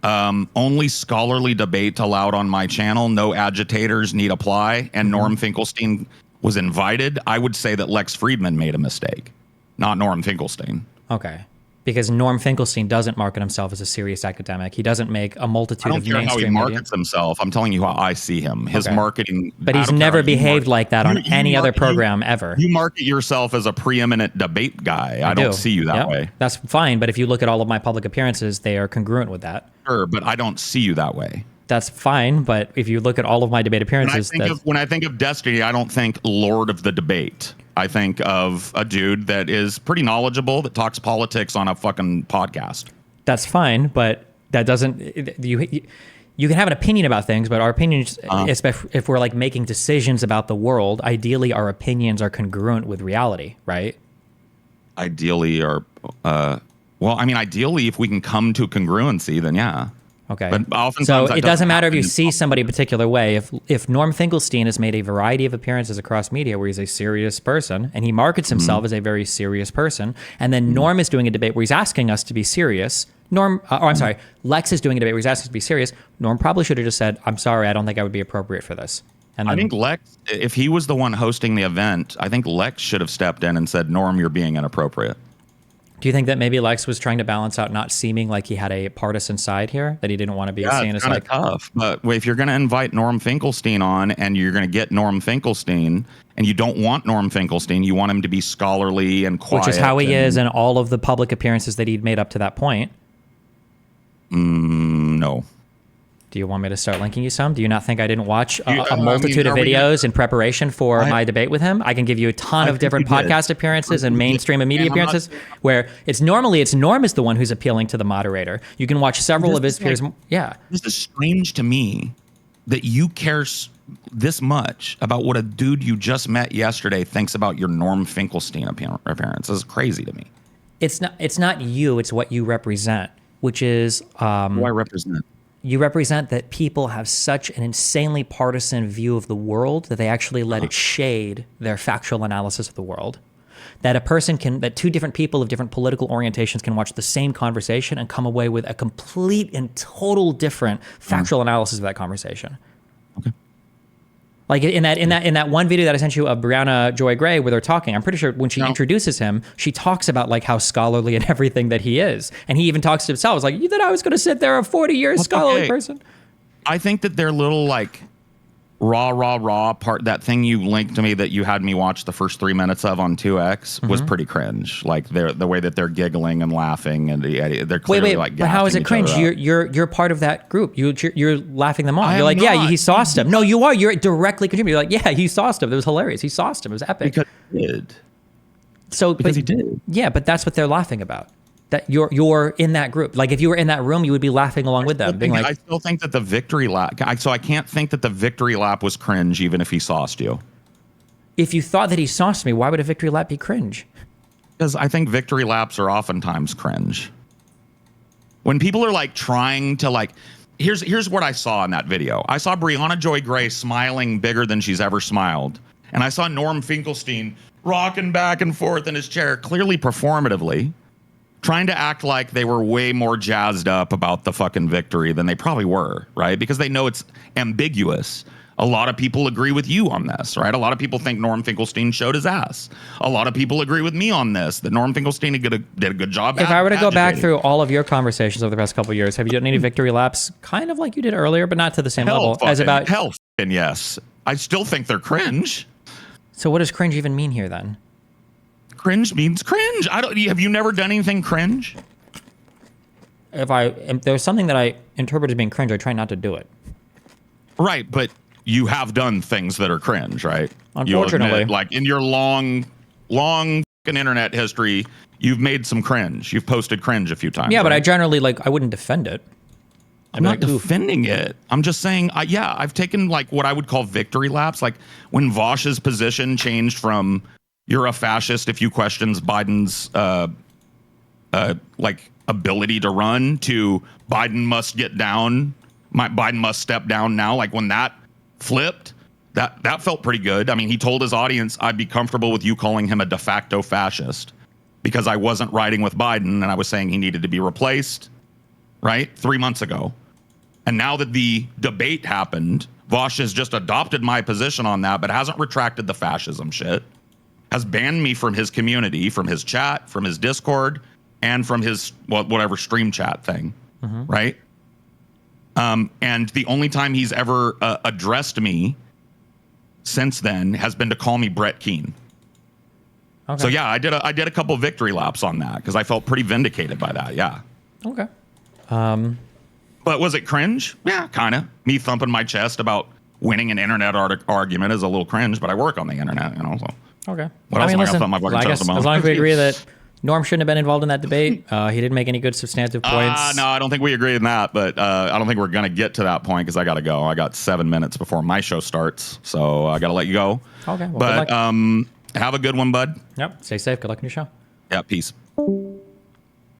only scholarly debate allowed on my channel, no agitators need apply, and Norm Finkelstein was invited, I would say that Lex Friedman made a mistake, not Norm Finkelstein. Okay. Because Norm Finkelstein doesn't market himself as a serious academic. He doesn't make a multitude I of don't care how he mainstream media. markets himself. I'm telling you how I see him. His Okay. marketing. But I he's don't care never how you behaved market- like that on You any other market- program ever. You market yourself as a preeminent debate guy. I don't see you that Yep. way. That's fine, but if you look at all of my public appearances, they are congruent with that. Sure, but I don't see you that way. That's fine, but if you look at all of my debate appearances, When I think of Destiny, I don't think Lord of the Debate. I think of a dude that is pretty knowledgeable that talks politics on a fucking podcast. that's fine, but that doesn't you can have an opinion about things, but our opinions, if we're like making decisions about the world, ideally our opinions are congruent with reality, right? Ideally, or ideally, if we can come to congruency, then yeah. Okay. But oftentimes so that it doesn't matter if you happen. see somebody a particular way. If Norm Finkelstein has made a variety of appearances across media where he's a serious person and he markets himself as a very serious person, and then Norm is doing a debate where he's asking us to be serious. Lex is doing a debate where he's asking us to be serious. Norm probably should have just said, "I'm sorry, I don't think I would be appropriate for this." And I then, think Lex, if he was the one hosting the event, I think Lex should have stepped in and said, "Norm, you're being inappropriate." do you think that maybe Lex was trying to balance out not seeming like he had a partisan side here, that he didn't want to be seen it's as kind like of tough. But if you're going to invite Norm Finkelstein on and you're going to get Norm Finkelstein and you don't want Norm Finkelstein, you want him to be scholarly and quiet. which is how he is in all of the public appearances that he'd made up to that point. No. Do you want me to start linking you some? Do you not think I didn't watch I a mean, multitude of are we videos in preparation for my debate with him? I can give you a ton I of think different you did. podcast appearances and I think you did. mainstream and media And I'm not- appearances where it's Norm is the one who's appealing to the moderator. You can watch several of his peers. Yeah. This is strange to me that you care this much about what a dude you just met yesterday thinks about your Norm Finkelstein appearance. This is crazy to me. It's not you, it's what you represent, which is Who I represent. you represent that people have such an insanely partisan view of the world that they actually let it shade their factual analysis of the world. That two different people of different political orientations can watch the same conversation and come away with a complete and total different factual analysis of that conversation. Okay. Like in that one video that I sent you of Brianna Joy Gray where they're talking, I'm pretty sure when she introduces him, she talks about like how scholarly and everything that he is. And he even talks to himself. It's like, you thought I was going to sit there a 40-year scholarly person? I think that their little like raw part, that thing you linked to me that you had me watch the first 3 minutes of on 2X was pretty cringe. Like the way that they're giggling and laughing and they're clearly like but how is gassing it cringe? each other up. You're part of that group. You're laughing them off. I You're am like, yeah, not. he sauced him. No, you are. You're directly contributing. You're like, yeah, he sauced him. It was hilarious. He sauced him. It was epic. Because he did. Because he did. Yeah, but that's what they're laughing about. That you're in that group. Like if you were in that room, you would be laughing along with them, being I like, still think that the victory lap. So I can't think that the victory lap was cringe, even if he sauced you. if you thought that he sauced me, why would a victory lap be cringe? Because I think victory laps are oftentimes cringe. When people are like trying to like, here's what I saw in that video. I saw Brianna Joy Gray smiling bigger than she's ever smiled. And I saw Norm Finkelstein rocking back and forth in his chair, clearly performatively, trying to act like they were way more jazzed up about the fucking victory than they probably were, right? Because they know it's ambiguous. A lot of people agree with you on this, right? A lot of people think Norm Finkelstein showed his ass. A lot of people agree with me on this, that Norm Finkelstein did a good job. If I were to go back through all of your conversations over the past couple of years, have you done any victory laps, kind of like you did earlier, but not to the same level as about? Hell, and yes, I still think they're cringe. So what does cringe even mean here then? Cringe means cringe. Have you never done anything cringe? If there's something that I interpret as being cringe, I try not to do it. Right, but you have done things that are cringe, right? Unfortunately. Like in your long fucking internet history, you've made some cringe. You've posted cringe a few times. Yeah, right? but I generally, I wouldn't defend it. I'm not defending it. I'm just saying, I've taken like what I would call victory laps. Like when Vosh's position changed from "you're a fascist if you questions Biden's like ability to run" to "Biden must get down. Biden must step down now." Like when that flipped, that felt pretty good. I mean, he told his audience, "I'd be comfortable with you calling him a de facto fascist," because I wasn't riding with Biden and I was saying he needed to be replaced, right? 3 months ago. And now that the debate happened, Vosh has just adopted my position on that, but hasn't retracted the fascism shit, has banned me from his community, from his chat, from his Discord, and from his whatever stream chat thing, right? And the only time he's ever addressed me since then has been to call me Brett Keane. Okay. So yeah, I did a couple victory laps on that because I felt pretty vindicated by that. Yeah. Okay. But was it cringe? Yeah, kind of. Me thumping my chest about winning an internet argument is a little cringe, but I work on the internet, you know. So. Okay. What else am I gonna thump my fucking chest about? As long as we agree that Norm shouldn't have been involved in that debate, he didn't make any good substantive points. No, I don't think we agree on that, but I don't think we're gonna get to that point because I gotta go. I got 7 minutes before my show starts, so I gotta let you go. Okay. Well, but have a good one, bud. Yep. Stay safe. Good luck in your show. Yeah. Peace.